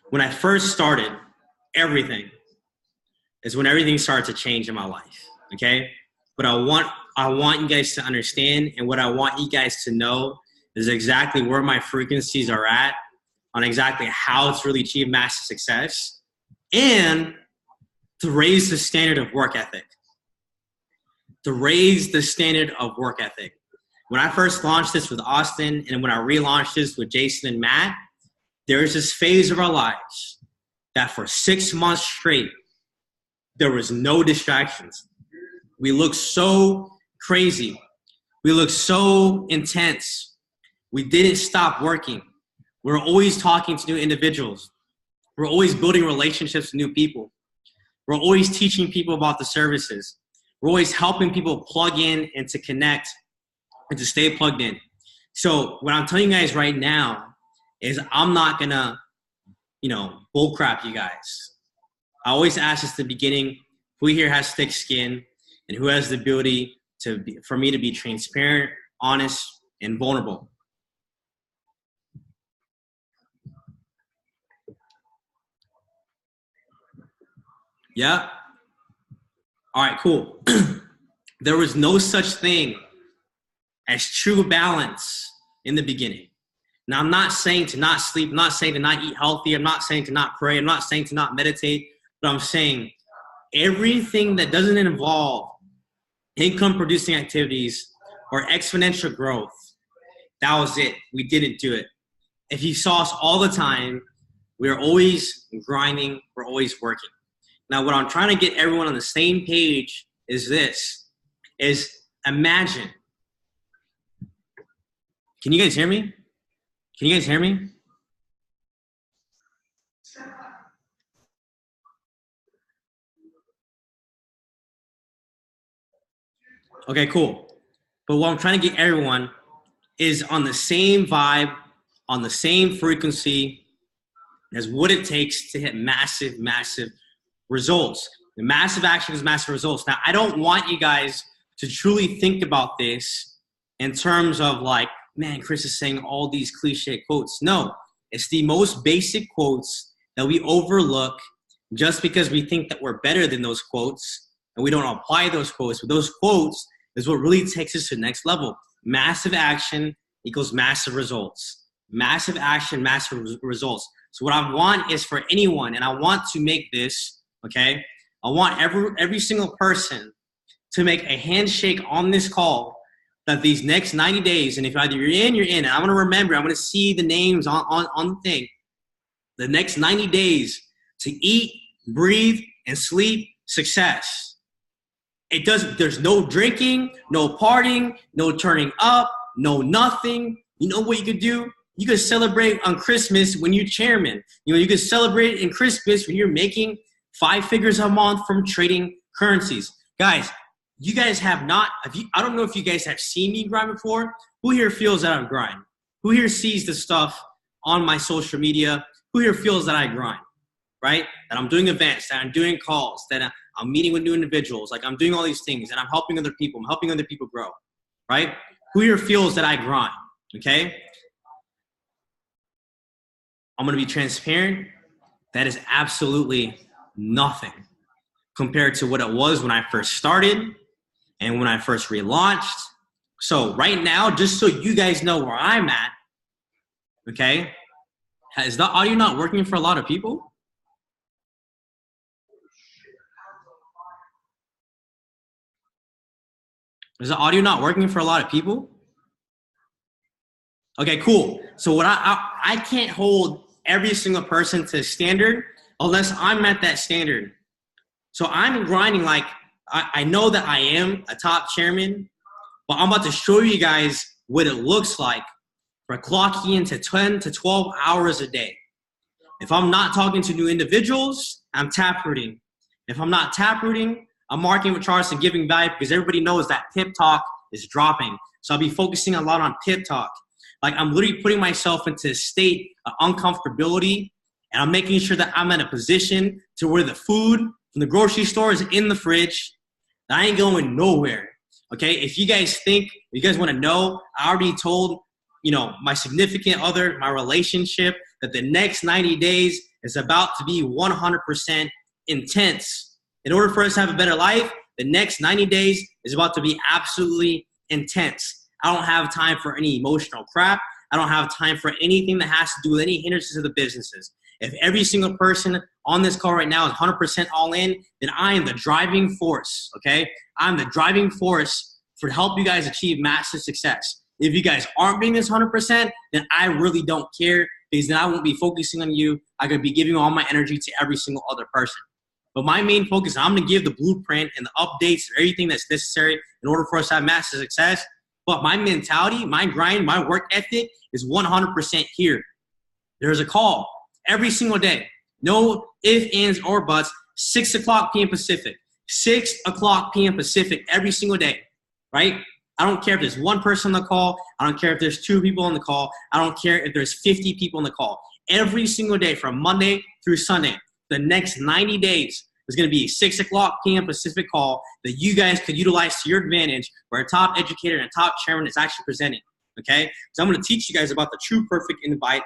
When I first started, everything is when everything started to change in my life, okay? But I want you guys to understand, and what I want you guys to know is exactly where my frequencies are at on exactly how to really achieve massive success and to raise the standard of work ethic. To raise the standard of work ethic. When I first launched this with Austin and when I relaunched this with Jason and Matt, there was this phase of our lives that for 6 months straight, there was no distractions. We looked so crazy. We looked so intense. We didn't stop working. We're always talking to new individuals. We're always building relationships with new people. We're always teaching people about the services. We're always helping people plug in and to connect and to stay plugged in. So what I'm telling you guys right now is I'm not gonna, bullcrap you guys. I always ask this at the beginning, who here has thick skin and who has the ability for me to be transparent, honest, and vulnerable? Yeah? All right, cool. There was no such thing as true balance in the beginning. Now, I'm not saying to not sleep. I'm not saying to not eat healthy. I'm not saying to not pray. I'm not saying to not meditate. But I'm saying everything that doesn't involve income-producing activities or exponential growth, that was it. We didn't do it. If you saw us all the time, we are always grinding. We're always working. Now, what I'm trying to get everyone on the same page is this, is imagine. Can you guys hear me? Can you guys hear me? Okay, cool. But what I'm trying to get everyone is on the same vibe, on the same frequency as what it takes to hit massive, massive results. The massive action is massive results. Now, I don't want you guys to truly think about this in terms of like, man, Chris is saying all these cliche quotes. No, it's the most basic quotes that we overlook just because we think that we're better than those quotes and we don't apply those quotes. But those quotes is what really takes us to the next level. Massive action equals massive results. Massive action, massive results. So what I want is for anyone, and I want to make this, okay? I want every single person to make a handshake on this call that these next 90 days, and if either you're in, you're in. And I want to remember, I want to see the names on the thing. The next 90 days to eat, breathe, and sleep success. There's no drinking, no partying, no turning up, no nothing. You know what you could do? You could celebrate on Christmas when you're chairman. You could celebrate in Christmas when you're making 5 figures a month from trading currencies. Guys, you guys have not, I don't know if you guys have seen me grind before. Who here feels that I grind? Who here sees the stuff on my social media? Who here feels that I grind, right? That I'm doing events, that I'm doing calls, that I'm meeting with new individuals. Like I'm doing all these things and I'm helping other people. I'm helping other people grow, right? Who here feels that I grind, okay? I'm going to be transparent. That is absolutely nothing compared to what it was when I first started and when I first relaunched. So right now, just so you guys know where I'm at, okay, is the audio not working for a lot of people? Is the audio not working for a lot of people? Okay, cool. So what I can't hold every single person to standard unless I'm at that standard. So I'm grinding like I know that I am a top chairman, but I'm about to show you guys what it looks like for clocking into 10 to 12 hours a day. If I'm not talking to new individuals, I'm taprooting. If I'm not taprooting, I'm marketing with charts and giving value because everybody knows that pip talk is dropping. So I'll be focusing a lot on pip talk. Like I'm literally putting myself into a state of uncomfortability and I'm making sure that I'm in a position to where the food from the grocery store is in the fridge. I ain't going nowhere, okay? If you guys want to know, I already told, my significant other, my relationship, that the next 90 days is about to be 100% intense. In order for us to have a better life, the next 90 days is about to be absolutely intense. I don't have time for any emotional crap. I don't have time for anything that has to do with any hindrances of the businesses. If every single person on this call right now is 100% all in, then I am the driving force, okay? I'm the driving force for to help you guys achieve massive success. If you guys aren't being this 100%, then I really don't care, because then I won't be focusing on you. I could be giving all my energy to every single other person. But my main focus, I'm going to give the blueprint and the updates and everything that's necessary in order for us to have massive success. But my mentality, my grind, my work ethic is 100% here. There's a call every single day. No ifs, ands, or buts. 6 o'clock p.m. Pacific. 6 o'clock p.m. Pacific every single day, right? I don't care if there's one person on the call. I don't care if there's 2 people on the call. I don't care if there's 50 people on the call. Every single day from Monday through Sunday, the next 90 days is going to be a 6 o'clock p.m. Pacific call that you guys could utilize to your advantage, where a top educator and a top chairman is actually presenting, okay? So I'm going to teach you guys about the true perfect invite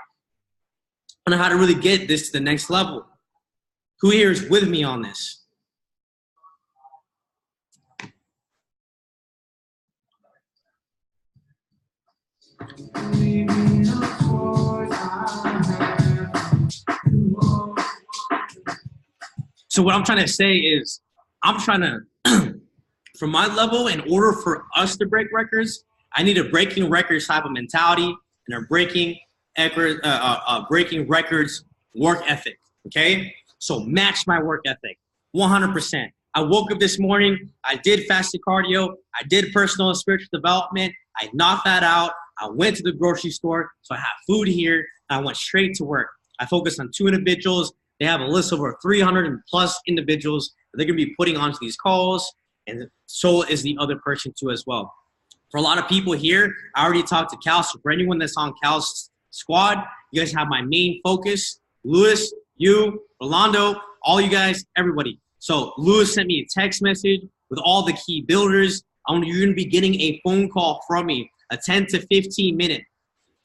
and how to really get this to the next level. Who here is with me on this? So what I'm trying to say is, I'm trying to, from my level, in order for us to break records, I need a breaking records type of mentality and a breaking records work ethic, okay? So match my work ethic, 100%. I woke up this morning, I did fasted cardio, I did personal and spiritual development, I knocked that out, I went to the grocery store, so I have food here, and I went straight to work. I focused on 2 individuals. They have a list of over 300 plus individuals that they're going to be putting onto these calls, and so is the other person too as well. For a lot of people here, I already talked to Cal, so for anyone that's on Cal's squad, you guys have my main focus. Lewis, you, Rolando, all you guys, everybody. So Lewis sent me a text message with all the key builders. You're going to be getting a phone call from me, a 10 to 15 minute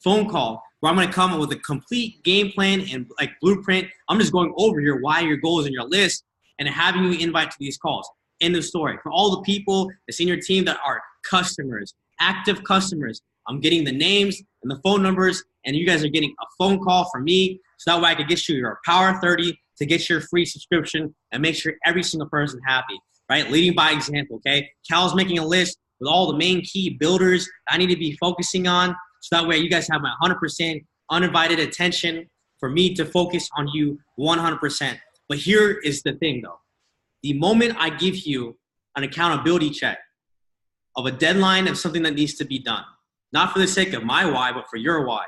phone call, where I'm going to come up with a complete game plan and like blueprint. I'm just going over your why, your goals, and your list, and having you invite to these calls. End of story. For all the people that's in your team that are customers, active customers, I'm getting the names and the phone numbers, and you guys are getting a phone call from me, so that way I can get you your Power 30 to get your free subscription and make sure every single person happy, right? Leading by example, okay? Cal's making a list with all the main key builders I need to be focusing on, so that way you guys have my 100% undivided attention for me to focus on you 100%. But here is the thing though. The moment I give you an accountability check of a deadline of something that needs to be done, not for the sake of my why, but for your why,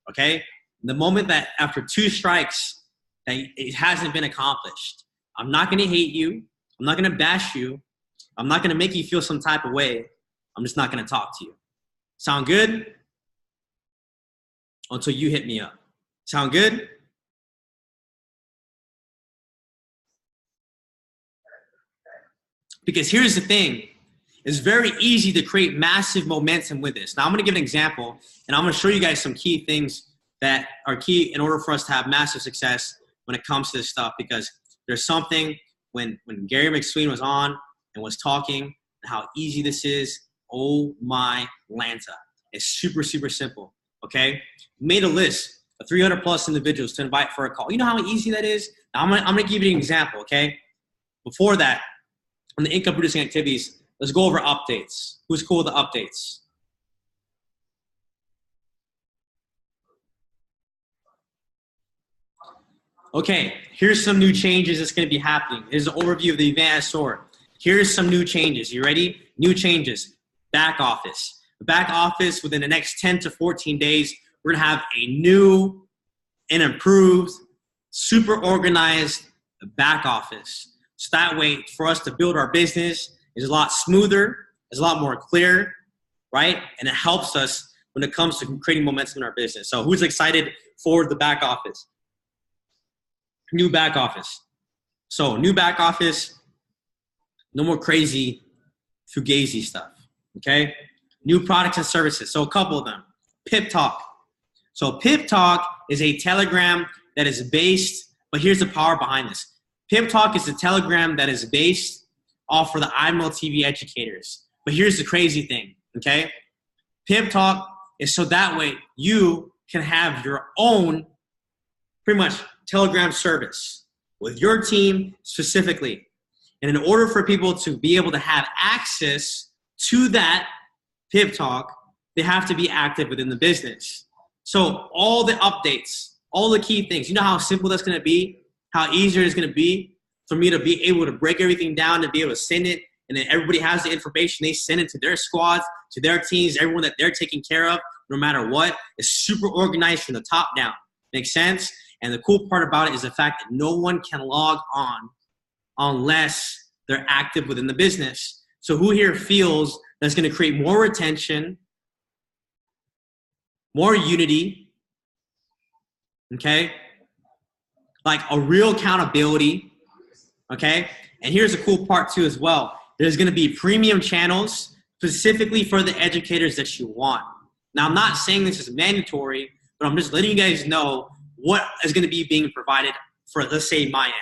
okay? The moment that after 2 strikes that it hasn't been accomplished, I'm not gonna hate you. I'm not gonna bash you. I'm not gonna make you feel some type of way. I'm just not gonna talk to you. Sound good? Until you hit me up. Sound good? Because here's the thing. It's very easy to create massive momentum with this. Now I'm going to give an example, and I'm going to show you guys some key things that are key in order for us to have massive success when it comes to this stuff. Because there's something when Gary McSween was on and was talking and how easy this is. Oh my Lanta. It's super, super simple. Okay? Made a list of 300 plus individuals to invite for a call. You know how easy that is? Now I'm going to give you an example. Okay? Before that, on the income producing activities, let's go over updates. Who's cool with the updates? Okay, here's some new changes that's going to be happening. Here's an overview of the advanced store. Here's some new changes. You ready? New changes. Back office. The back office, within the next 10 to 14 days, we're going to have a new and improved, super organized back office. So that way, for us to build our business is a lot smoother, it's a lot more clear, right? And it helps us when it comes to creating momentum in our business. So who's excited for the back office? New back office. So new back office, no more crazy fugazi stuff, okay? New products and services. So a couple of them. Pip Talk. So Pip Talk is a Telegram that is based But here's the power behind this. Pip Talk is a Telegram that is based off for the IML TV educators. But here's the crazy thing, okay? Pip Talk is so that way you can have your own pretty much Telegram service with your team specifically. And in order for people to be able to have access to that Pip Talk, they have to be active within the business. So all the updates, all the key things, you know how simple that's going to be, how easier it's going to be for me to be able to break everything down and be able to send it, and then everybody has the information. They send it to their squads, to their teams, everyone that they're taking care of, no matter what. It's super organized from the top down. Make sense? And the cool part about it is the fact that no one can log on unless they're active within the business. So who here feels that's going to create more retention, more unity, okay? Like a real accountability, okay? And here's the cool part too as well. There's going to be premium channels specifically for the educators that you want. Now, I'm not saying this is mandatory, but I'm just letting you guys know what is going to be being provided for, let's say, my end.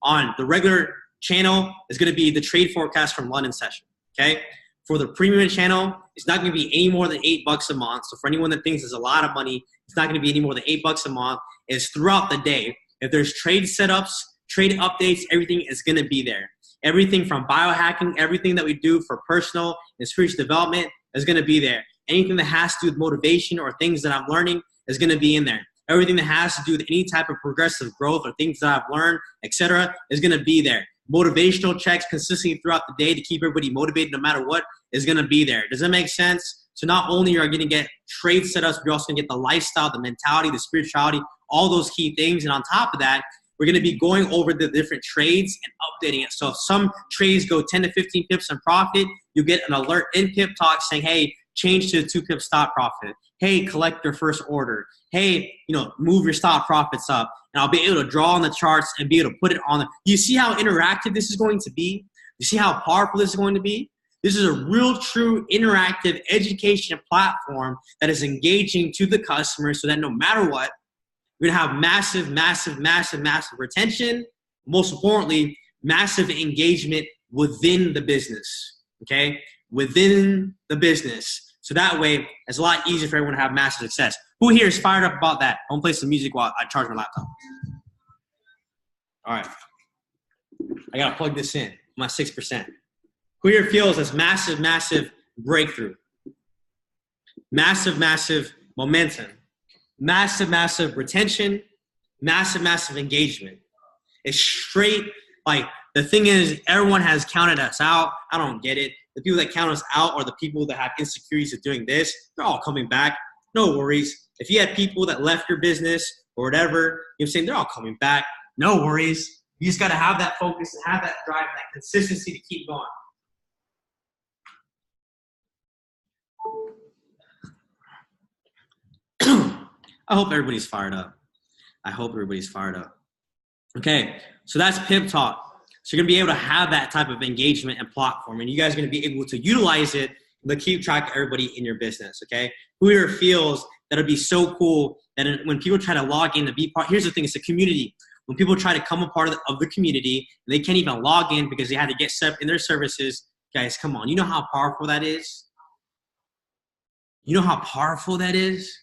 On the regular channel is going to be the trade forecast from London session, okay? For the premium channel, it's not going to be any more than $8 a month. So for anyone that thinks it's a lot of money, it's not going to be any more than $8 a month. It's throughout the day. If there's trade setups, trade updates, everything is going to be there. Everything from biohacking, everything that we do for personal and spiritual development is going to be there. Anything that has to do with motivation or things that I'm learning is going to be in there. Everything that has to do with any type of progressive growth or things that I've learned, etc., is going to be there. Motivational checks consistently throughout the day to keep everybody motivated no matter what is going to be there. Does that make sense? So not only are you going to get trade setups, but you're also going to get the lifestyle, the mentality, the spirituality, all those key things. And on top of that, we're going to be going over the different trades and updating it. So if some trades go 10 to 15 pips in profit, you get an alert in Pip Talk saying, hey, change to a 2 pip stop profit. Hey, collect your first order. Hey, move your stop profits up. And I'll be able to draw on the charts and be able to put it on. You see how interactive this is going to be? You see how powerful this is going to be? This is a real, true, interactive education platform that is engaging to the customer so that no matter what, we're going to have massive, massive, massive, massive retention. Most importantly, massive engagement within the business, okay? Within the business. So that way, it's a lot easier for everyone to have massive success. Who here is fired up about that? I'm going to play some music while I charge my laptop. All right. I got to plug this in. I'm at 6%. Who here feels this massive, massive breakthrough? Massive, massive momentum. Massive, massive retention. Massive, massive engagement. It's straight, like, the thing is, everyone has counted us out. I don't get it. The people that count us out are the people that have insecurities of doing this. They're all coming back. No worries. If you had people that left your business or whatever, I'm saying they're all coming back. No worries. You just got to have that focus and have that drive, that consistency to keep going. I hope everybody's fired up. Okay, so that's Pip Talk. So you're going to be able to have that type of engagement and platform, and you guys are going to be able to utilize it to keep track of everybody in your business, okay? Who here feels that it'd be so cool that when people try to log in to be part, here's the thing, it's a community. When people try to come a part of the community, they can't even log in because they had to get set up in their services. Guys, come on. You know how powerful that is? You know how powerful that is?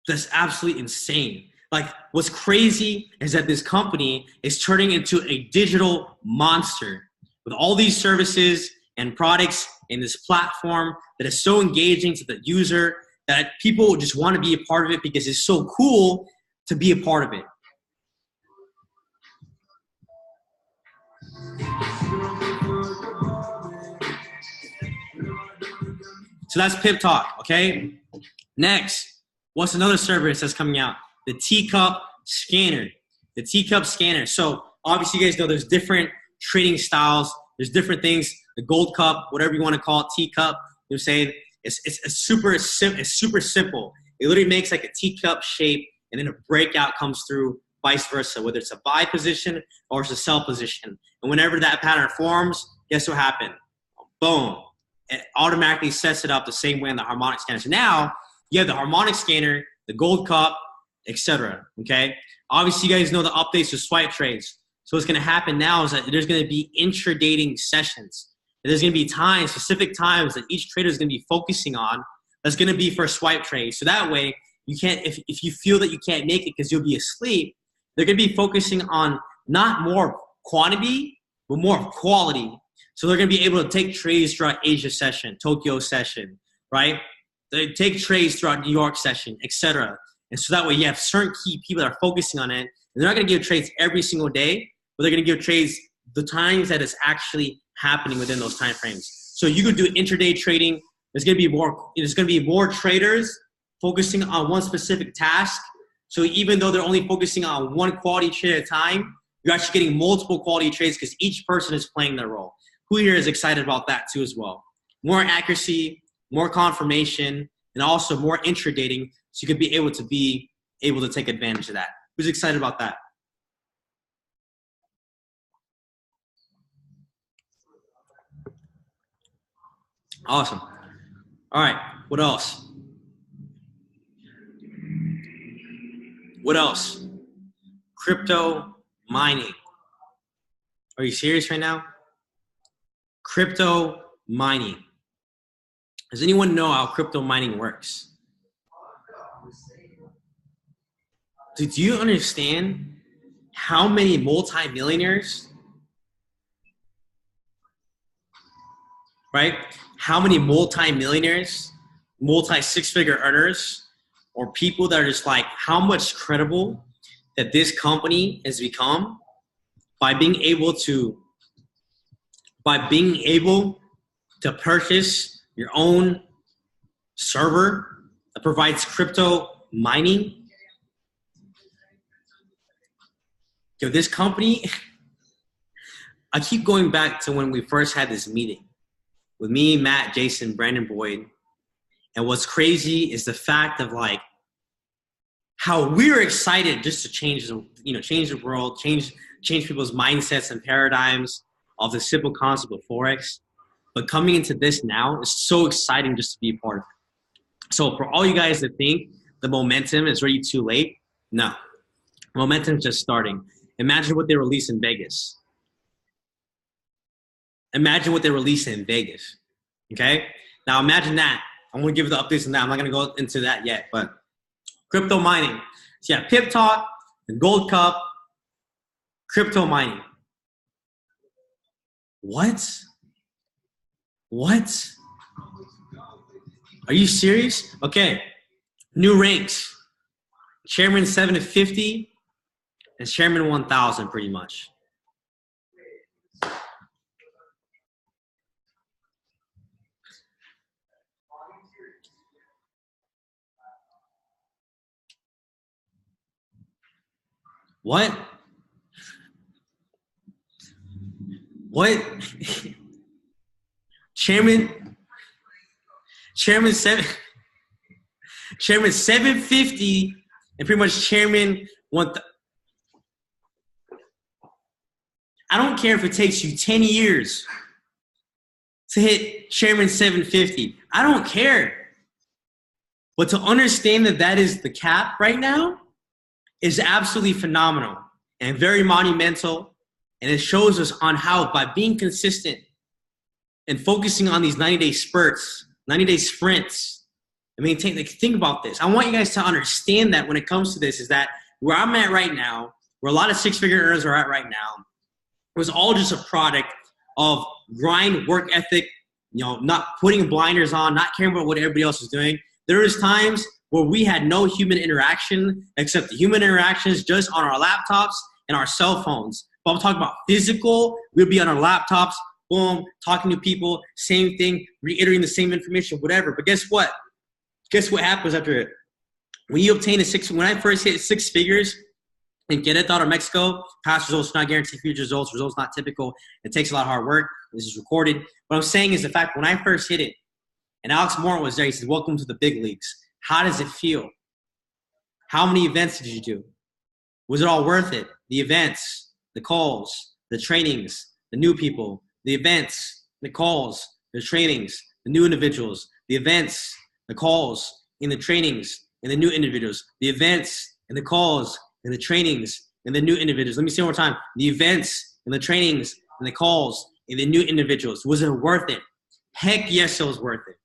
That's absolutely insane. Like, what's crazy is that this company is turning into a digital monster with all these services and products in this platform that is so engaging to the user that people just want to be a part of it because it's so cool to be a part of it. So that's Pip Talk, okay? Next, what's another service that's coming out? The Teacup Scanner. The Teacup Scanner. So obviously you guys know there's different trading styles. There's different things. The gold cup, whatever you want to call it, teacup. You know what I'm saying? It's super simple. It literally makes like a teacup shape, and then a breakout comes through, vice versa, whether it's a buy position or it's a sell position. And whenever that pattern forms, guess what happened? Boom. It automatically sets it up the same way in the harmonic scanner. So now you have the harmonic scanner, the gold cup, etc. Okay. Obviously, you guys know the updates to swipe trades. So what's going to happen now is that there's going to be intradating sessions. There's going to be times, specific times that each trader is going to be focusing on. That's going to be for swipe trades. So that way, you can't. If you feel that you can't make it because you'll be asleep, they're going to be focusing on not more quantity, but more quality. So they're going to be able to take trades throughout Asia session, Tokyo session, right? They take trades throughout New York session, etc. And so that way you have certain key people that are focusing on it. And they're not going to give trades every single day, but they're going to give trades the times that it's actually happening within those time frames. So you could do intraday trading. There's going to be more traders focusing on one specific task. So even though they're only focusing on one quality trade at a time, you're actually getting multiple quality trades because each person is playing their role. Who here is excited about that too as well? More accuracy, more confirmation, and also more intradating, so you can be able to take advantage of that. Who's excited about that? Awesome. All right, what else? What else? Crypto mining. Are you serious right now? Crypto mining. Does anyone know how crypto mining works? Do you understand how many multimillionaires, right? How many multimillionaires, multi-six-figure earners, or people that are just like, how much credible that this company has become by being able to purchase your own server that provides crypto mining. Yo, this company, I keep going back to when we first had this meeting with me, Matt, Jason, Brandon Boyd. And what's crazy is the fact of like how we're excited just to change the world, change people's mindsets and paradigms of the simple concept of Forex. But coming into this now is so exciting just to be a part of it. So for all you guys that think the momentum is already too late, no. Momentum's just starting. Imagine what they release in Vegas. Imagine what they release in Vegas. Okay? Now imagine that. I'm going to give you the updates on that. I'm not going to go into that yet, but crypto mining. So yeah, Pip Talk, the Gold Cup, crypto mining. What? Are you serious? Okay. New ranks. Chairman 750 and Chairman 1000 pretty much. What? Chairman 750 and pretty much Chairman 1000. I don't care if it takes you 10 years to hit Chairman 750. I don't care. But to understand that that is the cap right now is absolutely phenomenal and very monumental. And it shows us on how by being consistent and focusing on these 90-day spurts, 90-day sprints, I mean, think about this. I want you guys to understand that when it comes to this is that where I'm at right now, where a lot of six-figure earners are at right now, was all just a product of grind, work ethic, not putting blinders on, not caring about what everybody else is doing. There was times where we had no human interaction except the human interactions just on our laptops and our cell phones. But I'm talking about physical. We'll be on our laptops, boom, talking to people, same thing, reiterating the same information, whatever. But guess what? Guess what happens after it? When you obtain when I first hit six figures, in Querétaro, Mexico, past results not guaranteed future results not typical. It takes a lot of hard work. This is recorded. What I'm saying is the fact when I first hit it, and Alex Moore was there, he said, welcome to the big leagues. How does it feel? How many events did you do? Was it all worth it? The events, the calls, the trainings, the new people, the events, the calls, the trainings, the new individuals, the events, the calls, and the trainings, and the new individuals, the events, and the calls and the trainings and the new individuals. Let me say one more time. The events and the trainings and the calls and the new individuals. Was it worth it? Heck yes, it was worth it.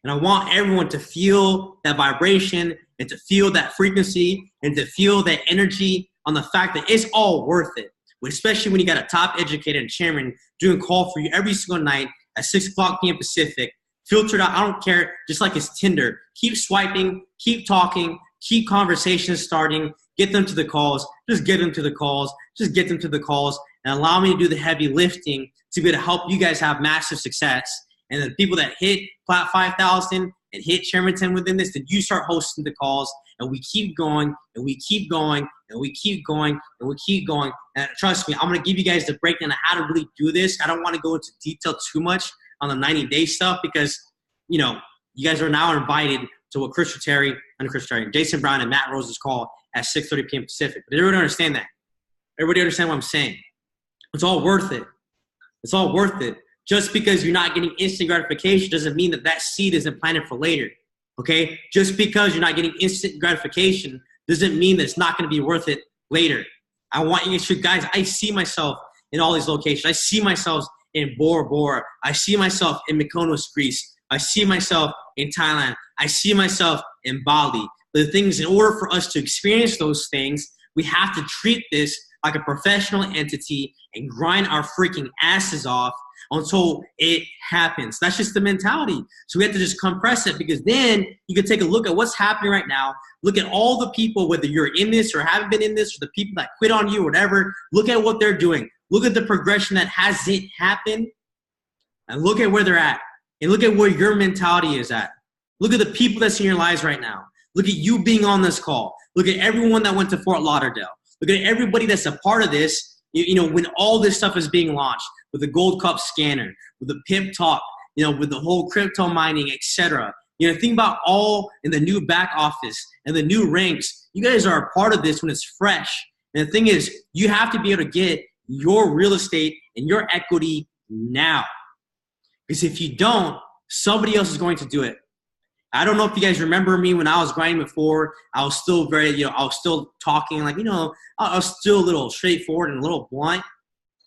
And I want everyone to feel that vibration and to feel that frequency and to feel that energy on the fact that it's all worth it. Especially when you got a top educator and chairman doing call for you every single night at 6 o'clock p.m. Pacific. Filtered out, I don't care, just like it's Tinder. Keep swiping, keep talking, keep conversations starting, get them to the calls, just get them to the calls, just get them to the calls, and allow me to do the heavy lifting to be able to help you guys have massive success. And the people that hit Plat 5,000 and hit Chairman 10 within this, then you start hosting the calls, and we keep going, and we keep going, and we keep going, and we keep going. And trust me, I'm going to give you guys the breakdown of how to really do this. I don't want to go into detail too much on the 90-day stuff because, you know, you guys are now invited to what Jason Brown and Matt Rose's call at 6:30 p.m. Pacific. But everybody understand that. Everybody understand what I'm saying. It's all worth it. It's all worth it. Just because you're not getting instant gratification doesn't mean that that seed isn't planted for later, okay? Just because you're not getting instant gratification doesn't mean that it's not going to be worth it later. I want you to, guys, I see myself in all these locations. I see myself in Bora Bora. I see myself in Mykonos, Greece. I see myself in Thailand. I see myself in Bali. The things, in order for us to experience those things, we have to treat this like a professional entity and grind our freaking asses off until it happens. That's just the mentality. So we have to just compress it, because then you can take a look at what's happening right now. Look at all the people, whether you're in this or haven't been in this, or the people that quit on you or whatever. Look at what they're doing. Look at the progression that hasn't happened, and look at where they're at. And look at where your mentality is at. Look at the people that's in your lives right now. Look at you being on this call. Look at everyone that went to Fort Lauderdale. Look at everybody that's a part of this, you know, when all this stuff is being launched, with the Gold Cup scanner, with the Pimp Talk, you know, with the whole crypto mining, etc. You know, think about all in the new back office and the new ranks. You guys are a part of this when it's fresh. And the thing is, you have to be able to get your real estate and your equity now. Because if you don't, somebody else is going to do it. I don't know if you guys remember me when I was grinding before. I was still very, you know, I was still talking like, you know, I was still a little straightforward and a little blunt.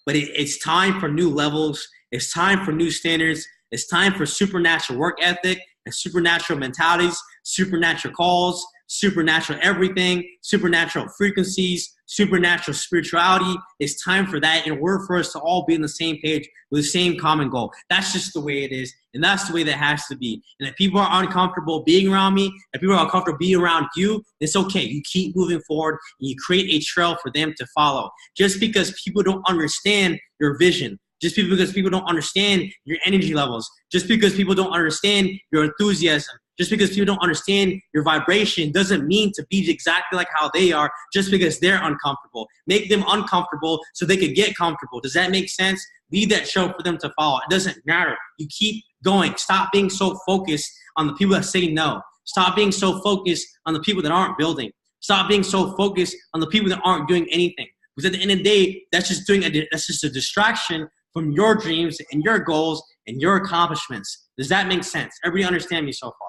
But it's time for new levels. It's time for new standards. It's time for supernatural work ethic and supernatural mentalities, supernatural calls, supernatural everything, supernatural frequencies, supernatural spirituality. It's time for that in order for us to all be on the same page with the same common goal. That's just the way it is, and that's the way that has to be. And if people are uncomfortable being around me, if people are uncomfortable being around you, it's okay. You keep moving forward, and you create a trail for them to follow. Just because people don't understand your vision, just because people don't understand your energy levels, just because people don't understand your enthusiasm, just because people don't understand your vibration doesn't mean to be exactly like how they are just because they're uncomfortable. Make them uncomfortable so they could get comfortable. Does that make sense? Leave that show for them to follow. It doesn't matter. You keep going. Stop being so focused on the people that say no. Stop being so focused on the people that aren't building. Stop being so focused on the people that aren't doing anything. Because at the end of the day, that's just a distraction from your dreams and your goals and your accomplishments. Does that make sense? Everybody understand me so far?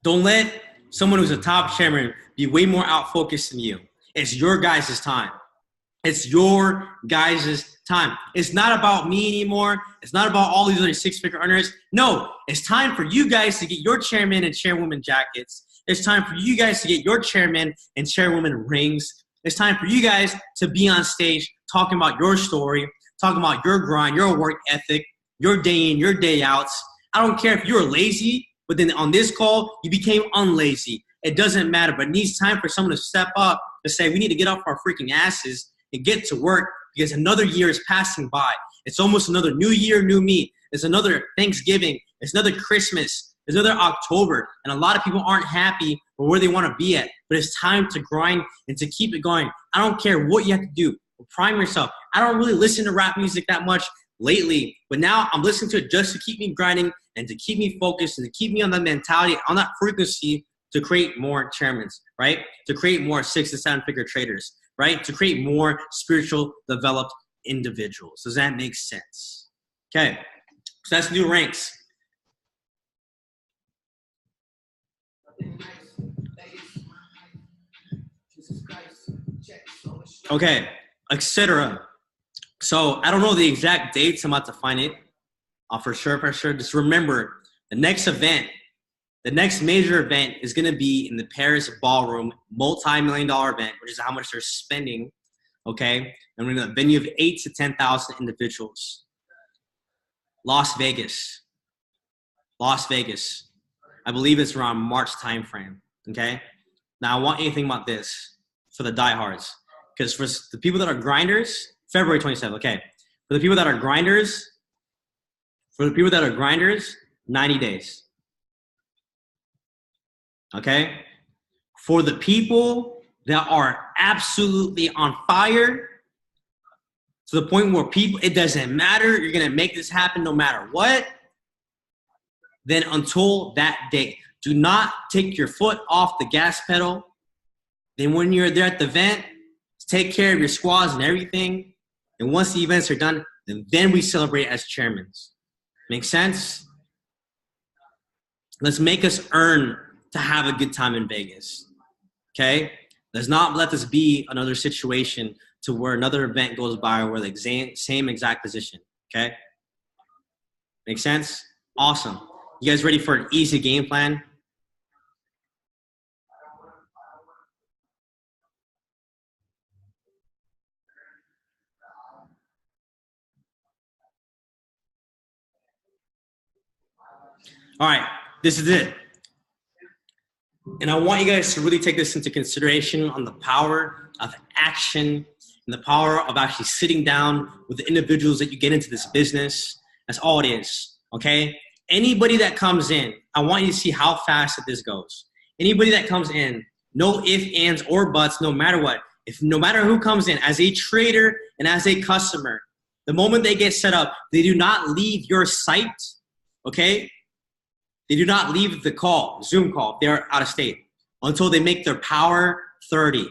Don't let someone who's a top chairman be way more out-focused than you. It's your guys' time. It's your guys' time. It's not about me anymore. It's not about all these other six-figure earners. No, it's time for you guys to get your chairman and chairwoman jackets. It's time for you guys to get your chairman and chairwoman rings. It's time for you guys to be on stage talking about your story, talking about your grind, your work ethic, your day in, your day outs. I don't care if you're lazy, but then on this call, you became unlazy. It doesn't matter, but it needs time for someone to step up to say, we need to get off our freaking asses and get to work, because another year is passing by. It's almost another new year, new me. It's another Thanksgiving. It's another Christmas. It's another October. And a lot of people aren't happy with where they want to be at, but it's time to grind and to keep it going. I don't care what you have to do. Prime yourself. I don't really listen to rap music that much lately, but now I'm listening to it just to keep me grinding and to keep me focused and to keep me on that mentality, on that frequency to create more chairmans, right? To create more 6 to 7 figure traders, right? To create more spiritual developed individuals. Does that make sense? Okay. So that's new ranks. Okay, etc. So I don't know the exact dates. I'm about to find it. For sure. Just remember the next event, the next major event is going to be in the Paris Ballroom, multi-million-dollar event, which is how much they're spending. Okay, and we're in a venue of 8,000 to 10,000 individuals. Las Vegas. I believe it's around March timeframe. Okay, now I want you to think about this for the diehards, because for the people that are grinders, February 27th. Okay, for the people that are grinders, 90 days. Okay, for the people that are absolutely on fire, to the point where it doesn't matter, you're going to make this happen no matter what, then until that day, do not take your foot off the gas pedal. Then when you're there at the event, take care of your squads and everything. And once the events are done, then we celebrate as chairmen. Make sense? Let's make us earn to have a good time in Vegas. Okay? Let's not let this be another situation to where another event goes by where the same exact position. Okay? Make sense? Awesome. You guys ready for an easy game plan? All right, this is it. And I want you guys to really take this into consideration on the power of action and the power of actually sitting down with the individuals that you get into this business. That's all it is, okay? Anybody that comes in, I want you to see how fast that this goes. Anybody that comes in, no ifs, ands, or buts, no matter what. No matter who comes in, as a trader and as a customer, the moment they get set up, they do not leave your site, okay? They do not leave the call, Zoom call, if they're out of state, until they make their power 30.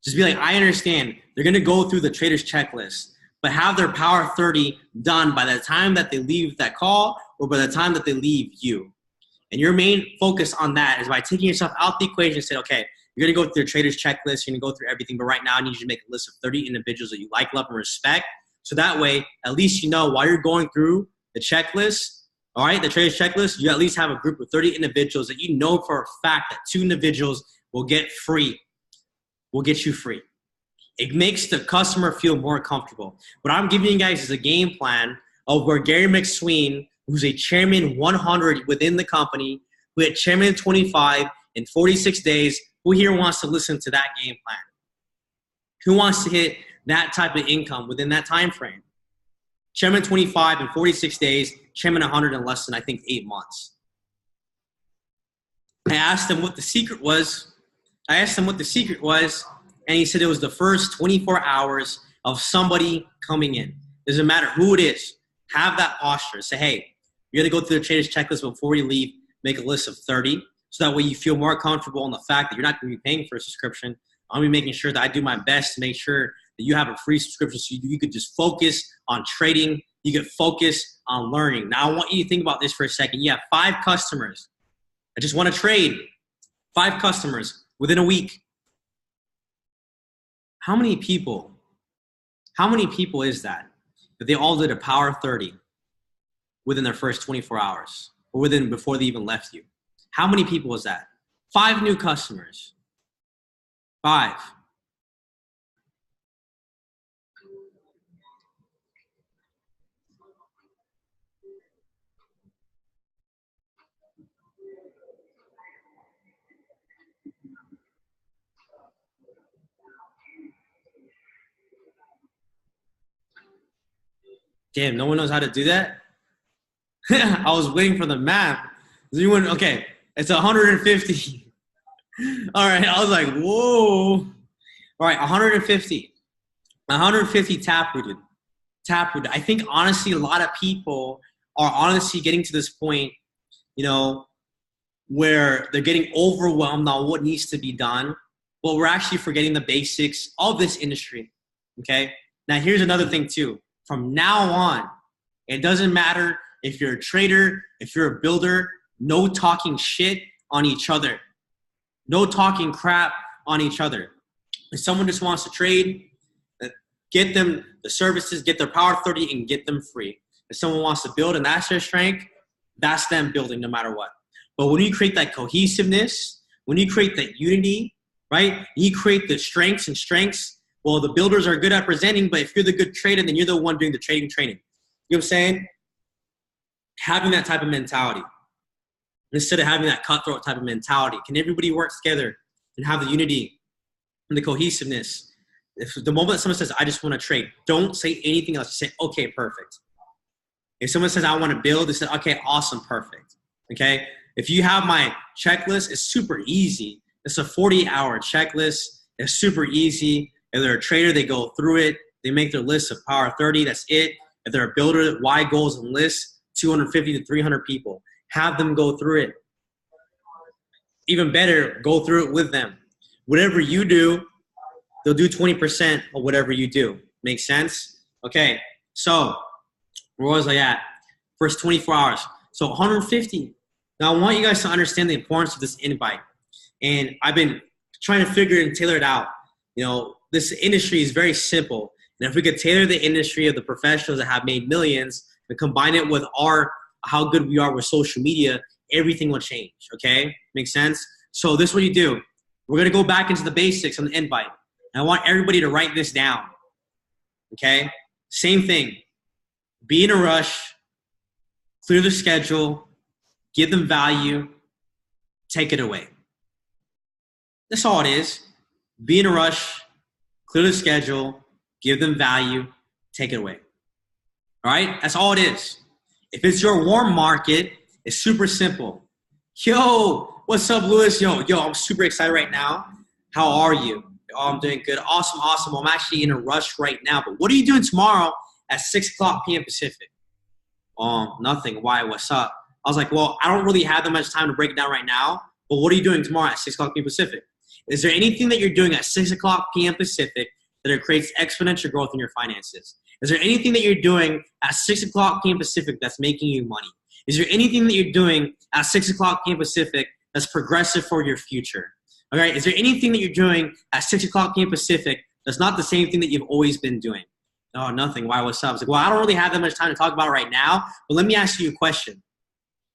Just be like, I understand they're going to go through the trader's checklist, but have their power 30 done by the time that they leave that call or by the time that they leave you. And your main focus on that is by taking yourself out the equation and say, okay, you're going to go through the trader's checklist, you're going to go through everything, but right now I need you to make a list of 30 individuals that you like, love, and respect. So that way, at least you know while you're going through the checklist, all right, the trader's checklist, you at least have a group of 30 individuals that you know for a fact that 2 individuals will get you free. It makes the customer feel more comfortable. What I'm giving you guys is a game plan of where Gary McSween, who's a chairman 100 within the company, who hit chairman 25 in 46 days, who here wants to listen to that game plan? Who wants to hit that type of income within that time frame? Chairman 25 in 46 days, chairman 100 in less than, I think, 8 months. I asked him what the secret was, and he said it was the first 24 hours of somebody coming in. Doesn't matter who it is. Have that posture. Say, hey, you're going to go through the trader's checklist before you leave. Make a list of 30. So that way you feel more comfortable in the fact that you're not going to be paying for a subscription. I'm going to be making sure that I do my best to make sure that you have a free subscription so you could just focus on trading. You could focus on learning. Now, I want you to think about this for a second. You have 5 customers that just want to trade. 5 customers within a week. How many people is that they all did a power 30 within their first 24 hours or before they even left you? How many people is that? 5 new customers. 5. Damn, no one knows how to do that? I was waiting for the math. Okay, it's 150. All right, I was like, whoa. All right, 150. 150 taprooted. I think, honestly, a lot of people are honestly getting to this point, where they're getting overwhelmed on what needs to be done, but we're actually forgetting the basics of this industry, okay? Now, here's another thing, too. From now on, It doesn't matter if you're a trader, if you're a builder, no talking shit on each other. No talking crap on each other. If someone just wants to trade, get them the services, get their power 30 and get them free. If someone wants to build and that's their strength, that's them building no matter what. But when you create that cohesiveness, when you create that unity, right? You create the strengths. Well, the builders are good at presenting, but if you're the good trader, then you're the one doing the trading training. You know what I'm saying? Having that type of mentality instead of having that cutthroat type of mentality. Can everybody work together and have the unity and the cohesiveness? If the moment someone says, I just want to trade, don't say anything else. Just say, okay, perfect. If someone says, I want to build, they say, okay, awesome, perfect. Okay? If you have my checklist, it's super easy. It's a 40-hour checklist. It's super easy. If they're a trader, they go through it. They make their list of power 30. That's it. If they're a builder, why goals and lists, 250 to 300 people. Have them go through it. Even better, go through it with them. Whatever you do, they'll do 20% of whatever you do. Make sense? Okay, so where was I at? First 24 hours. So 150. Now I want you guys to understand the importance of this invite. And I've been trying to figure and tailor it out. You know, this industry is very simple. And if we could tailor the industry of the professionals that have made millions and combine it with how good we are with social media, everything will change, okay? Makes sense? So this is what you do. We're going to go back into the basics on the invite. And I want everybody to write this down, okay? Same thing. Be in a rush, clear the schedule, give them value, take it away. That's all it is. Be in a rush, clear the schedule, give them value, take it away. All right? That's all it is. If it's your warm market, it's super simple. Yo, what's up, Lewis? Yo, I'm super excited right now. How are you? Oh, I'm doing good. Awesome. I'm actually in a rush right now. But what are you doing tomorrow at 6 o'clock p.m. Pacific? Nothing. Why? What's up? I was like, well, I don't really have that much time to break it down right now. But what are you doing tomorrow at 6 o'clock p.m. Pacific? Is there anything that you're doing at 6 o'clock p.m. Pacific that creates exponential growth in your finances? Is there anything that you're doing at 6 o'clock p.m. Pacific that's making you money? Is there anything that you're doing at 6 o'clock p.m. Pacific that's progressive for your future? All right. Is there anything that you're doing at 6 o'clock p.m. Pacific that's not the same thing that you've always been doing? Oh, nothing. Why? What's up? It's like, well, I don't really have that much time to talk about it right now, but let me ask you a question.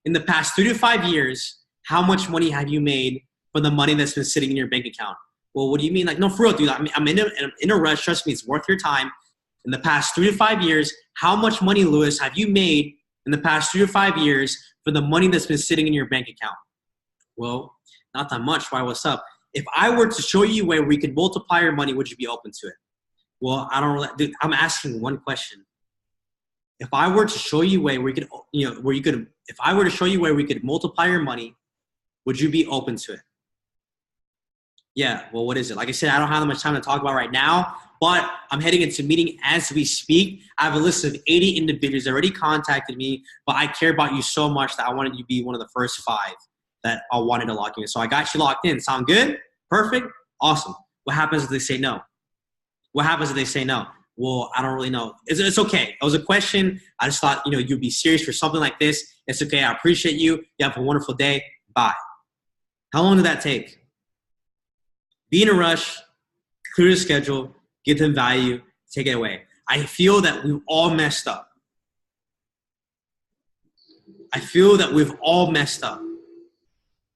In the past 3 to 5 years, how much money have you made from the money that's been sitting in your bank account? Well, what do you mean? Like, no, for real, dude. I'm in a rush. Trust me, it's worth your time. In the past 3 to 5 years, how much money, Lewis, have you made in the past 3 to 5 years for the money that's been sitting in your bank account? Well, not that much. Why? What's up? If I were to show you a way where you could multiply your money, would you be open to it? Well, I don't really, dude, I'm asking one question. If I were to show you a way where if I were to show you a way we could multiply your money, would you be open to it? Yeah, well, what is it? Like I said, I don't have that much time to talk about right now, but I'm heading into a meeting as we speak. I have a list of 80 individuals that already contacted me, but I care about you so much that I wanted you to be one of the first 5 that I wanted to lock in. So I got you locked in. Sound good? Perfect? Awesome. What happens if they say no? What happens if they say no? Well, I don't really know. It's okay. It was a question. I just thought, you'd be serious for something like this. It's okay. I appreciate you. You have a wonderful day. Bye. How long did that take? Be in a rush, clear the schedule, give them value, take it away. I feel that we've all messed up.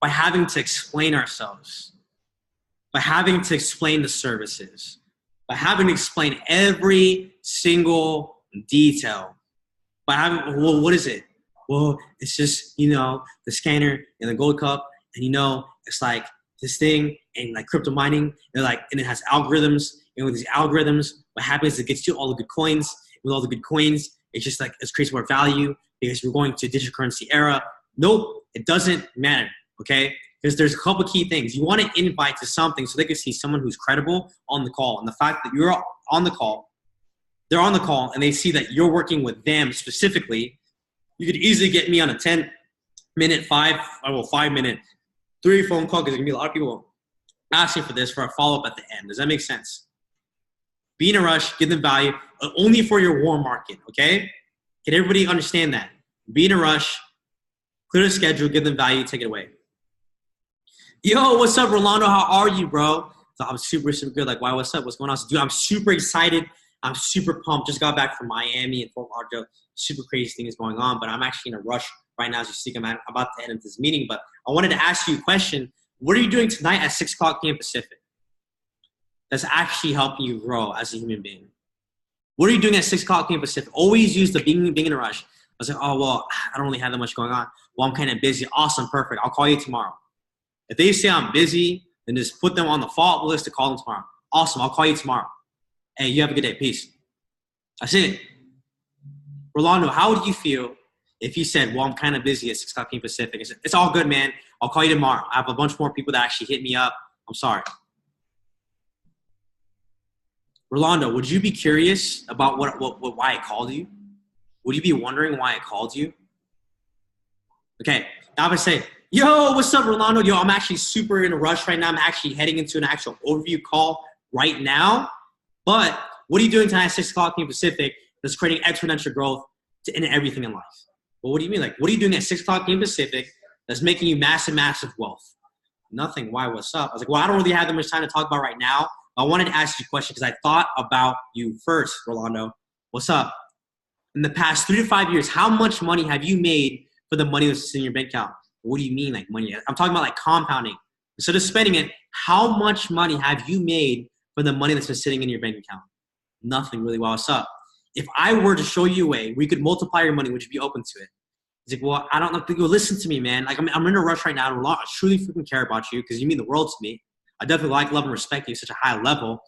By having to explain ourselves, by having to explain the services, by having to explain every single detail, by having, well, what is it? Well, it's just, the scanner and the gold cup, and it's like this thing and like crypto mining, and it has algorithms, and with these algorithms, what happens is it gets you all the good coins. With all the good coins, it's just like, it creates more value because we're going to a digital currency era. Nope, it doesn't matter, okay? Because there's a couple key things. You want to invite to something so they can see someone who's credible on the call. And the fact that you're on the call, they're on the call, and they see that you're working with them specifically, you could easily get me on a 10-minute, 5-minute, 3 phone call, because there's going to be a lot of people asking for this for a follow-up at the end. Does that make sense? Be in a rush, give them value, only for your warm market, okay? Can everybody understand that? Be in a rush, clear the schedule, give them value, take it away. Yo, what's up, Rolando? How are you, bro? So I'm super, super good. Like, why, what's up? What's going on? So, dude, I'm super excited. I'm super pumped. Just got back from Miami and Fort Lauderdale. Super crazy thing is going on, but I'm actually in a rush right now as you speak. I'm about to head into this meeting, but I wanted to ask you a question. What are you doing tonight at 6 o'clock p.m. Pacific that's actually helping you grow as a human being? What are you doing at 6 o'clock p.m. Pacific? Always use the being in a rush. I was like, oh, well, I don't really have that much going on. Well, I'm kind of busy. Awesome, perfect. I'll call you tomorrow. If they say I'm busy, then just put them on the follow-up list to call them tomorrow. Awesome, I'll call you tomorrow. Hey, you have a good day. Peace. That's it. Rolando, how would you feel if you said, well, I'm kind of busy at 6 o'clock p.m. Pacific? It's all good, man. I'll call you tomorrow. I have a bunch more people that actually hit me up. I'm sorry. Rolando, would you be curious about why I called you? Would you be wondering why I called you? Okay, now if I say, yo, what's up, Rolando? Yo, I'm actually super in a rush right now. I'm actually heading into an actual overview call right now. But what are you doing tonight at 6 o'clock p.m. Pacific that's creating exponential growth in everything in life? Well, what do you mean? Like, what are you doing at 6 o'clock p.m. Pacific that's making you massive, massive wealth? Nothing. Why? What's up? I was like, well, I don't really have that much time to talk about right now. I wanted to ask you a question because I thought about you first, Rolando. What's up? In the past 3 to 5 years, how much money have you made for the money that's in your bank account? What do you mean, like money? I'm talking about like compounding. Instead of spending it, how much money have you made for the money that's been sitting in your bank account? Nothing really. Well, what's up? If I were to show you a way where you could multiply your money, would you be open to it? He's like, well, I don't know. Go listen to me, man. Like, I'm in a rush right now. I truly freaking care about you because you mean the world to me. I definitely like, love, and respect you at such a high level.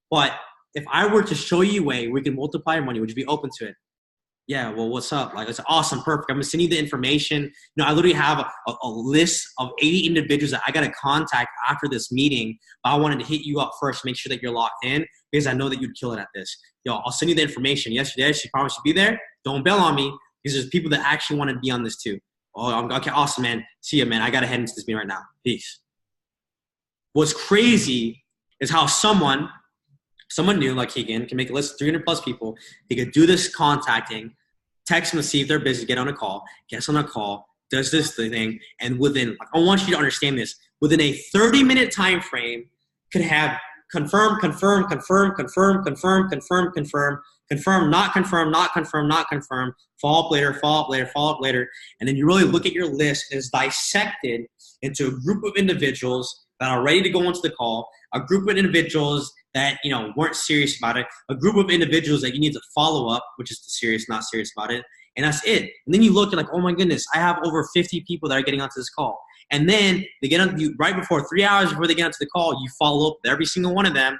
But if I were to show you a way where we can multiply your money, would you be open to it? Yeah, well, what's up? Like, it's awesome, perfect. I'm going to send you the information. You know, I literally have a list of 80 individuals that I got to contact after this meeting. But I wanted to hit you up first, make sure that you're locked in because I know that you'd kill it at this. Yo, I'll send you the information. Yesterday, she promised to be there. Don't bail on me because there's people that actually want to be on this too. Oh, okay, awesome, man. See ya, man. I got to head into this meeting right now. Peace. What's crazy is how someone new like Keegan can make a list of 300 plus people. He could do this contacting, text them to see if they're busy, get on a call, gets on a call, does this thing, and within, I want you to understand this, within a 30-minute time frame, could have confirm, not confirm, follow up later, and then you really look at your list and it's dissected into a group of individuals that are ready to go into the call, a group of individuals that, you know, weren't serious about it, a group of individuals that you need to follow up, which is the serious, not serious about it, and that's it. And then you look at like, oh my goodness, I have over 50 people that are getting onto this call. And then they get on you right before 3 hours before they get onto the call, you follow up with every single one of them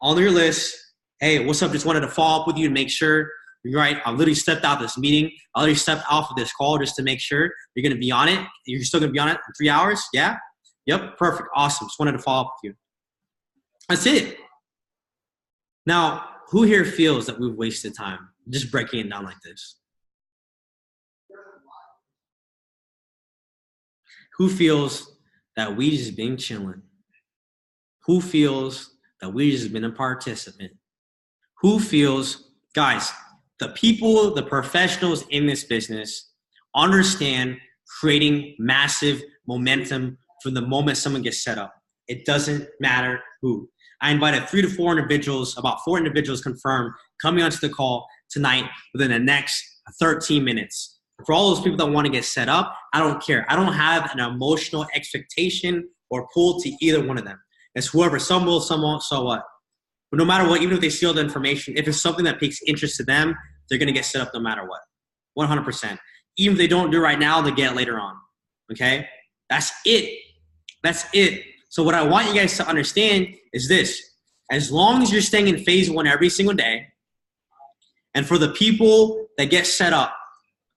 on your list. Hey, what's up? Just wanted to follow up with you to make sure you're right. I literally stepped out of this meeting. I literally stepped off of this call just to make sure you're going to be on it. You're still going to be on it in 3 hours. Yeah. Yep. Perfect. Awesome. Just wanted to follow up with you. That's it. Now, who here feels that we've wasted time just breaking it down like this? Who feels that we just been chilling? Who feels that we just been a participant? Who feels, guys, the people, the professionals in this business understand creating massive momentum from the moment someone gets set up. It doesn't matter who. I invited 3 to 4 individuals, about 4 individuals confirmed, coming onto the call tonight within the next 13 minutes. For all those people that want to get set up, I don't care. I don't have an emotional expectation or pull to either one of them. It's whoever, some will, some won't, so what? But no matter what, even if they steal the information, if it's something that piques interest to them, they're going to get set up no matter what. 100%. Even if they don't do it right now, they get it later on. Okay? That's it. That's it. So what I want you guys to understand is this. As long as you're staying in phase 1 every single day, and for the people that get set up,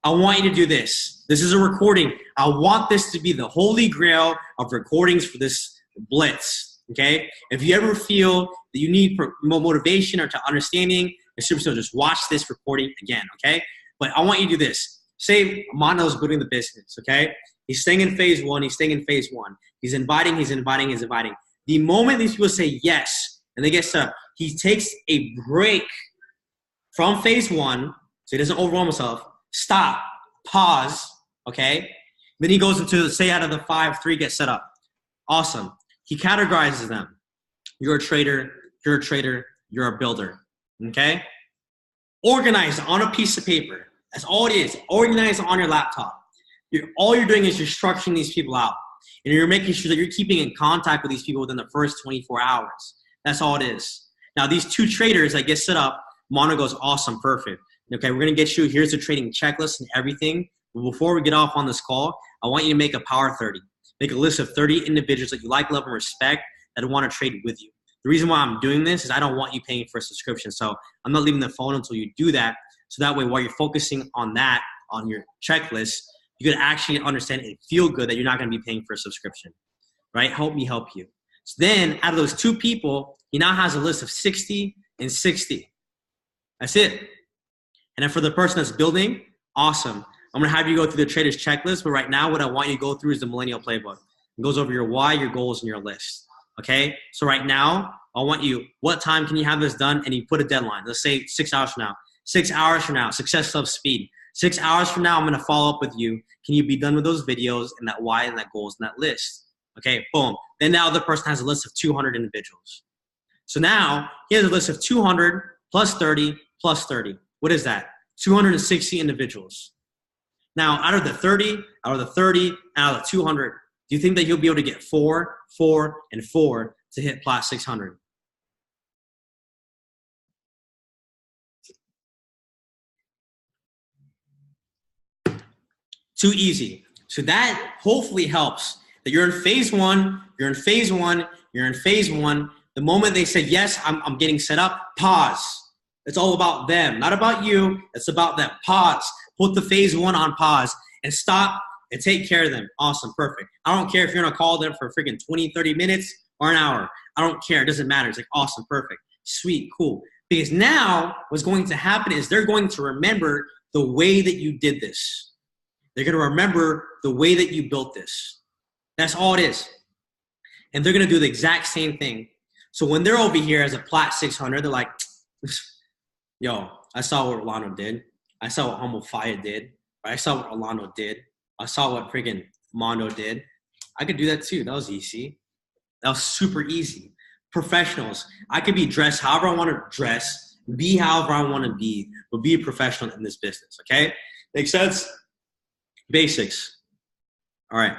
I want you to do this. This is a recording. I want this to be the holy grail of recordings for this blitz. Okay? If you ever feel that you need more motivation or to understanding, just watch this recording again. Okay? But I want you to do this. Say Mono's building the business. Okay? He's staying in phase 1. He's staying in phase 1. He's inviting. The moment these people say yes and they get set up, he takes a break from phase 1 So he doesn't overwhelm himself. Stop, pause, okay? Then he goes into, say out of the 5, 3 get set up. Awesome. He categorizes them. You're a trader, you're a trader, you're a builder, okay? Organize on a piece of paper. That's all it is. Organize on your laptop. All you're doing is you're structuring these people out. And you're making sure that you're keeping in contact with these people within the first 24 hours. That's all it is. Now, these 2 traders that get set up, Mono goes, awesome, perfect. Okay, we're going to get you, here's the trading checklist and everything. But before we get off on this call, I want you to make a power 30. Make a list of 30 individuals that you like, love, and respect that want to trade with you. The reason why I'm doing this is I don't want you paying for a subscription. So I'm not leaving the phone until you do that. So that way, while you're focusing on that, on your checklist, you can actually understand and feel good that you're not going to be paying for a subscription, right? Help me help you. So then out of those 2 people, he now has a list of 60 and 60. That's it. And then for the person that's building, awesome. I'm going to have you go through the trader's checklist, but right now what I want you to go through is the Millennial Playbook. It goes over your why, your goals, and your list. Okay? So right now, I want you, what time can you have this done? And you put a deadline. Let's say 6 hours from now. 6 hours from now, success loves speed. 6 hours from now, I'm going to follow up with you. Can you be done with those videos and that why and that goals and that list? Okay, boom. Then now the person has a list of 200 individuals. So now he has a list of 200 plus 30 plus 30. What is that? 260 individuals. Now, out of the 30, and out of the 200, do you think that you'll be able to get 4, 4, and 4 to hit Plat 600? Too easy. So that hopefully helps. That you're in phase 1, you're in phase 1, you're in phase 1. The moment they say, yes, I'm getting set up, pause. It's all about them, not about you. It's about them. Pause. Put the phase 1 on pause and stop and take care of them. Awesome, perfect. I don't care if you're going to call them for freaking 20, 30 minutes or an hour. I don't care. It doesn't matter. It's like, awesome, perfect, sweet, cool. Because now what's going to happen is they're going to remember the way that you did this. They're going to remember the way that you built this. That's all it is. And they're going to do the exact same thing. So when they're over here as a Plat 600, they're like, yo, I saw what Rolando did. I saw what Humble Fire did. I saw what Rolando did. I saw what freaking Mondo did. I could do that too. That was easy. That was super easy. Professionals. I could be dressed however I want to dress, be however I want to be, but be a professional in this business, okay? Make sense? Basics. All right.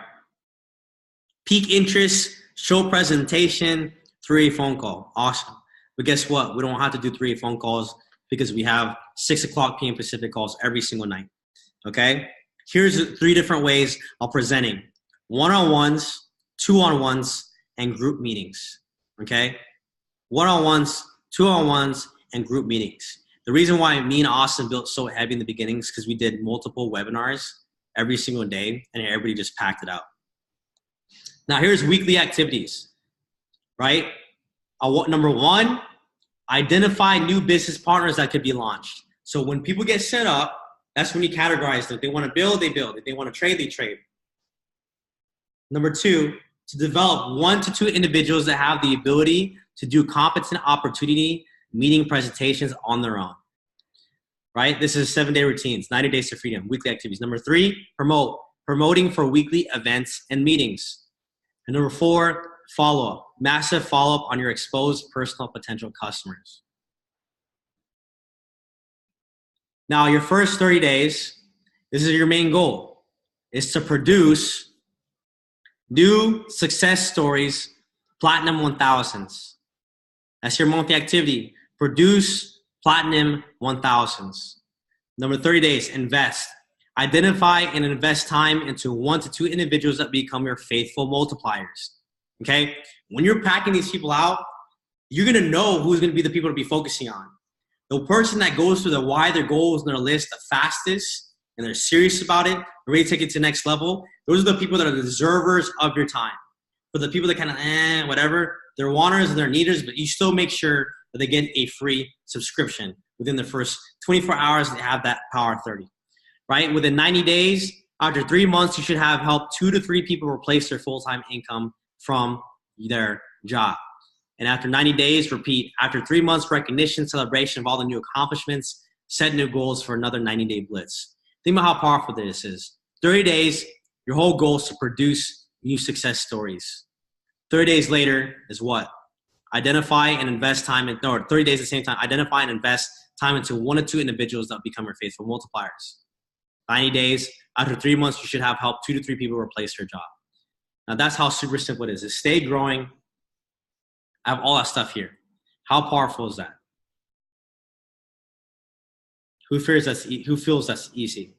Peak interest, show presentation, 3 phone call. Awesome. But guess what? We don't have to do 3 phone calls because we have 6 o'clock p.m. Pacific calls every single night. Okay? Here's 3 different ways of presenting. One-on-ones, 2-on-ones, and group meetings. Okay? One-on-ones, 2-on-ones, and group meetings. The reason why me and Austin built so heavy in the beginning is because we did multiple webinars every single day, and everybody just packed it out. Now, here's weekly activities, right? Number 1, identify new business partners that could be launched. So when people get set up, that's when you categorize them. If they want to build, they build. If they want to trade, they trade. Number 2, to develop 1 to 2 individuals that have the ability to do competent opportunity meeting presentations on their own. Right? This is 7-day routines, 90 days to freedom, weekly activities. Number 3, promoting for weekly events and meetings. And number 4, follow-up, massive follow-up on your exposed personal potential customers. Now, your first 30 days, this is your main goal, is to produce new success stories, Platinum 1000s. That's your monthly activity. Produce Platinum 1000s. Number 30 days, invest. Identify and invest time into 1 to 2 individuals that become your faithful multipliers. Okay? When you're packing these people out, you're going to know who's going to be the people to be focusing on. The person that goes through their goals and their list the fastest, and they're serious about it, they're ready to take it to the next level, those are the people that are the deservers of your time. For the people that kind of, whatever, they're wanters and they're needers, but you still make sure that they get a free subscription within the first 24 hours they have that Power 30. Right? Within 90 days, after 3 months, you should have helped 2 to 3 people replace their full-time income from their job. And after 90 days, repeat. After 3 months, recognition, celebration of all the new accomplishments, set new goals for another 90-day blitz. Think about how powerful this is. 30 days, your whole goal is to produce new success stories. 30 days later is what? Identify and invest time in, or 30 days at the same time, identify and invest time into 1 or 2 individuals that become your faithful multipliers. 90 days, after 3 months, you should have helped 2 to 3 people replace their job. Now that's how super simple it is. Is stay growing. I have all that stuff here. How powerful is that? Who feels that's easy?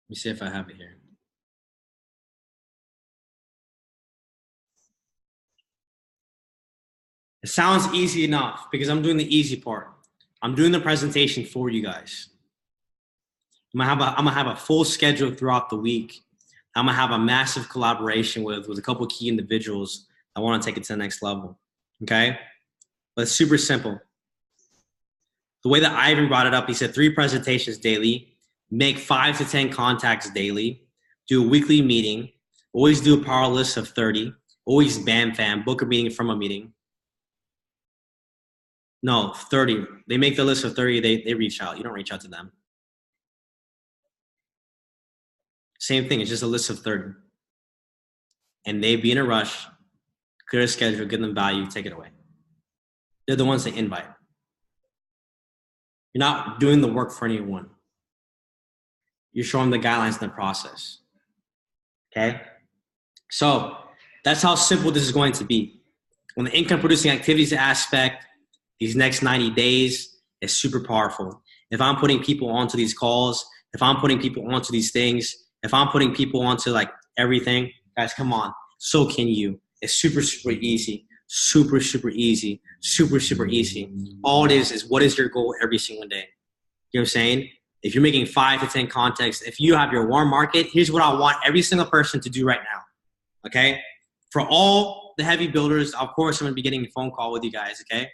Let me see if I have it here. It sounds easy enough because I'm doing the easy part. I'm doing the presentation for you guys. I'm gonna have a full schedule throughout the week. I'm gonna have a massive collaboration with a couple of key individuals that want to take it to the next level. Okay, but it's super simple. The way that Ivan brought it up, he said 3 presentations daily, make 5 to 10 contacts daily, do a weekly meeting, always do a power list of 30, always bam fam, book a meeting from a meeting. No, 30. They make the list of 30, they reach out. You don't reach out to them. Same thing, it's just a list of 30. And they be in a rush, clear a schedule, give them value, take it away. They're the ones that invite. You're not doing the work for anyone. You're showing the guidelines in the process. Okay? So that's how simple this is going to be. When the income producing activities aspect, these next 90 days is super powerful. If I'm putting people onto these calls, if I'm putting people onto these things, if I'm putting people onto like everything, guys, come on. So can you. It's super, super easy. Super, super easy. Super, super easy. All it is what is your goal every single day? You know what I'm saying? If you're making 5 to 10 contacts, if you have your warm market, here's what I want every single person to do right now. Okay? For all the heavy builders, of course, I'm going to be getting a phone call with you guys. Okay?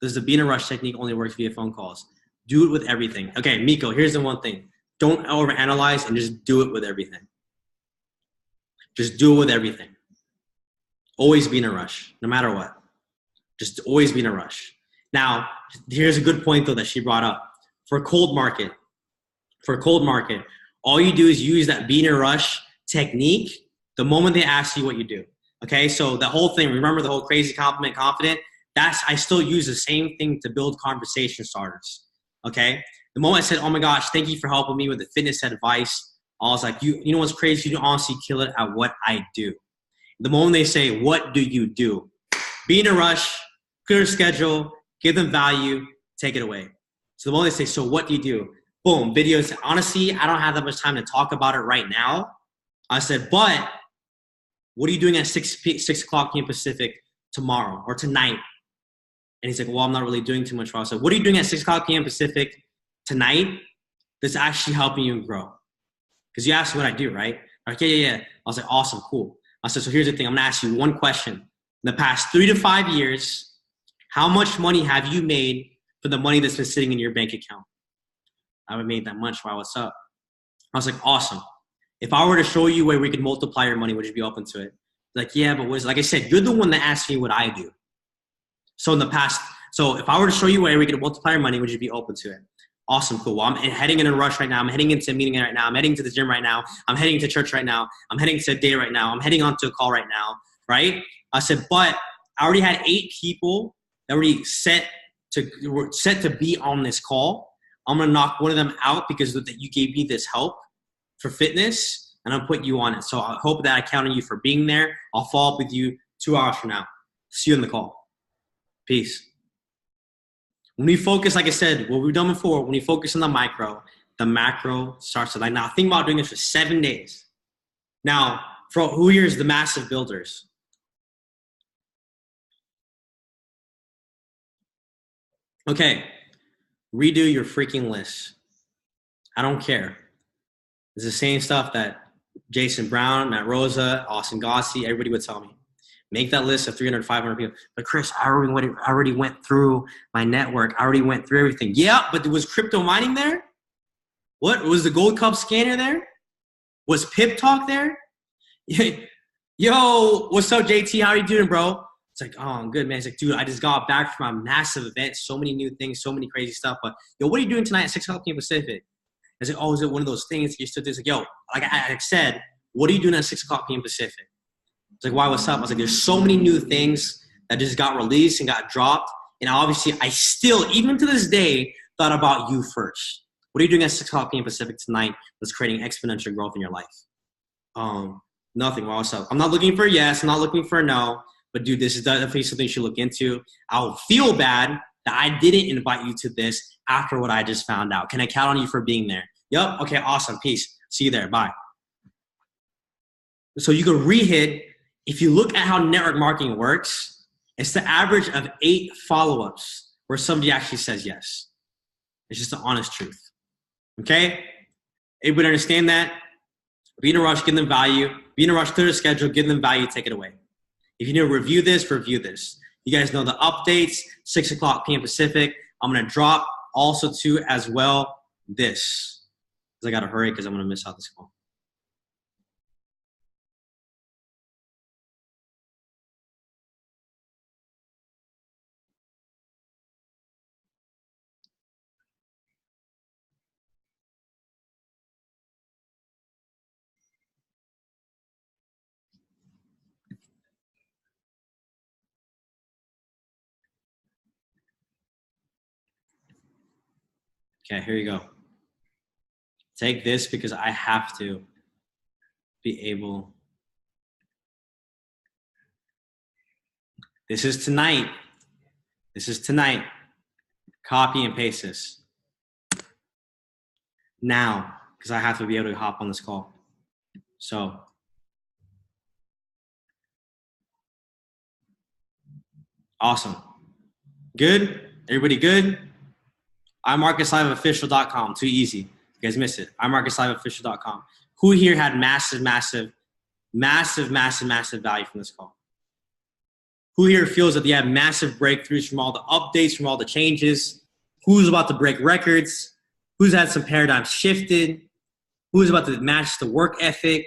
Because the be in a rush technique only works via phone calls. Do it with everything. Okay, Miko, here's the one thing. Don't overanalyze and just do it with everything. Just do it with everything. Always be in a rush, no matter what. Just always be in a rush. Now, here's a good point, though, that she brought up. For a cold market, all you do is use that be in a rush technique the moment they ask you what you do. Okay, so the whole thing, remember the whole crazy compliment confident? I still use the same thing to build conversation starters. Okay, the moment I said, oh my gosh, thank you for helping me with the fitness advice, I was like, you know what's crazy? You honestly kill it at what I do. The moment they say, what do you do? Be in a rush, clear schedule, give them value, take it away. So the moment they say, so what do you do? Boom, videos. Honestly, I don't have that much time to talk about it right now. I said, but what are you doing at 6 o'clock p.m. Pacific tomorrow or tonight? And he's like, well, I'm not really doing too much. I said, what are you doing at 6 o'clock p.m. Pacific tonight that's actually helping you grow? Because you asked what I do, right? Like, yeah. I was like, awesome, cool. I said, so here's the thing. I'm going to ask you one question. In the past 3 to 5 years, how much money have you made for the money that's been sitting in your bank account? I haven't made that much. Wow, what's up? I was like, awesome. If I were to show you where we could multiply your money, would you be open to it? Like, yeah, but like I said, you're the one that asked me what I do. So in the past, so if I were to show you where we could multiply your money, would you be open to it? Awesome, cool. Well, I'm heading in a rush right now. I'm heading into a meeting right now. I'm heading to the gym right now. I'm heading to church right now. I'm heading to a day right now. I'm heading onto a call right now, right? I said, but I already had 8 people that were set to be on this call. I'm going to knock one of them out because you gave me this help for fitness, and I'll put you on it. So I hope that I count on you for being there. I'll follow up with you 2 hours from now. See you in the call. Peace. When we focus, like I said, what we've done before, when we focus on the macro starts to like. Now, think about doing this for 7 days. Now, for who here is the massive builders? Okay, redo your freaking list. I don't care. It's the same stuff that Jason Brown, Matt Rosa, Austin Gossi, everybody would tell me. Make that list of 300, 500 people. But Chris, I already went through my network. I already went through everything. Yeah, but was crypto mining there? What was the Gold Cup scanner there? Was Pip Talk there? Yo, what's up, JT? How are you doing, bro? It's like, oh, I'm good, man. It's like, dude, I just got back from a massive event. So many new things, so many crazy stuff. But, yo, what are you doing tonight at 6 o'clock p.m. Pacific? I was like, oh, is it one of those things? You stood there. It's like, yo, like I said, what are you doing at 6 o'clock p.m. Pacific? It's like, why, what's up? I was like, there's so many new things that just got released and got dropped. And obviously, I still, even to this day, thought about you first. What are you doing at 6 o'clock p.m. Pacific tonight that's creating exponential growth in your life? Nothing. Well, what's up? I'm not looking for a yes. I'm not looking for a no. But, dude, this is definitely something you should look into. I'll feel bad that I didn't invite you to this after what I just found out. Can I count on you for being there? Yep. Okay, awesome. Peace. See you there. Bye. So you can re-hit. If you look at how network marketing works, it's the average of 8 follow-ups where somebody actually says yes. It's just the honest truth. Okay? Everybody understand that? Be in a rush, give them value. Be in a rush, clear the schedule, give them value, take it away. If you need to review this, review this. You guys know the updates, 6 o'clock p.m. Pacific. I'm going to drop also too as well this. Because I got to hurry because I'm going to miss out this call. Okay, here you go. Take this because I have to be able. This is tonight. This is tonight. Copy and paste this. Now, because I have to be able to hop on this call. So, awesome. Good? Everybody good? iMarketsLiveOfficial.com. Too easy. You guys missed it. iMarketsLiveOfficial.com. Who here had massive value from this call? Who here feels that they have massive breakthroughs from all the updates, from all the changes? Who's about to break records? Who's had some paradigms shifted? Who's about to match the work ethic?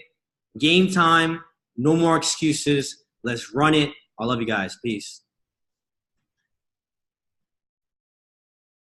Game time. No more excuses. Let's run it. I love you guys. Peace.